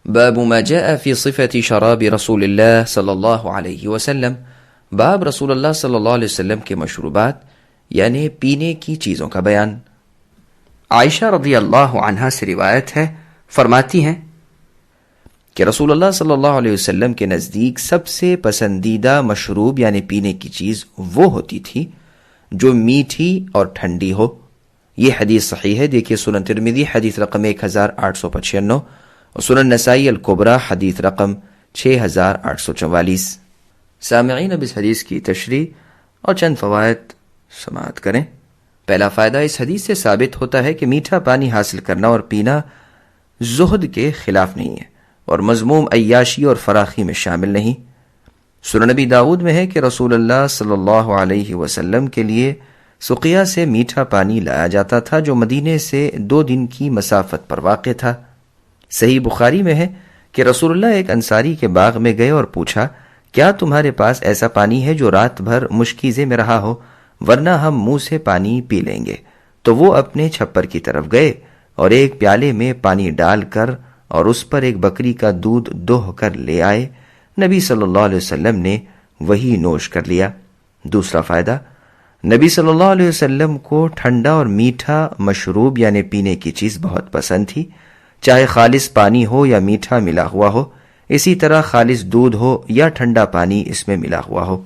باب ما جاء في صفة شراب رسول اللہ صلی اللہ علیہ وسلم، باب رسول اللہ صلی اللہ علیہ وسلم کے مشروبات یعنی پینے کی چیزوں کا بیان۔ عائشہ رضی اللہ عنہا سے روایت ہے، فرماتی ہیں کہ رسول اللہ صلی اللہ علیہ وسلم کے نزدیک سب سے پسندیدہ مشروب یعنی پینے کی چیز وہ ہوتی تھی جو میٹھی اور ٹھنڈی ہو۔ یہ حدیث صحیح ہے، دیکھیے سنن ترمذی حدیث رقم 1895 اور سنن نسائی الکبریٰ حدیث رقم 6844۔ سامعین، اب اس حدیث کی تشریح اور چند فوائد سماعت کریں۔ پہلا فائدہ، اس حدیث سے ثابت ہوتا ہے کہ میٹھا پانی حاصل کرنا اور پینا زہد کے خلاف نہیں ہے اور مذموم عیاشی اور فراخی میں شامل نہیں۔ سنن نبی داؤد میں ہے کہ رسول اللہ صلی اللہ علیہ وسلم کے لیے سقیہ سے میٹھا پانی لایا جاتا تھا جو مدینے سے 2 دن کی مسافت پر واقع تھا۔ صحیح بخاری میں ہے کہ رسول اللہ ایک انصاری کے باغ میں گئے اور پوچھا، کیا تمہارے پاس ایسا پانی ہے جو رات بھر مشکیزے میں رہا ہو، ورنہ ہم منہ سے پانی پی لیں گے؟ تو وہ اپنے چھپر کی طرف گئے اور ایک پیالے میں پانی ڈال کر اور اس پر ایک بکری کا دودھ دوہ کر لے آئے۔ نبی صلی اللہ علیہ وسلم نے وہی نوش کر لیا۔ دوسرا فائدہ، نبی صلی اللہ علیہ وسلم کو ٹھنڈا اور میٹھا مشروب یعنی پینے کی چیز بہت پسند تھی، چاہے خالص پانی ہو یا میٹھا ملا ہوا ہو، اسی طرح خالص دودھ ہو یا ٹھنڈا پانی اس میں ملا ہوا ہو۔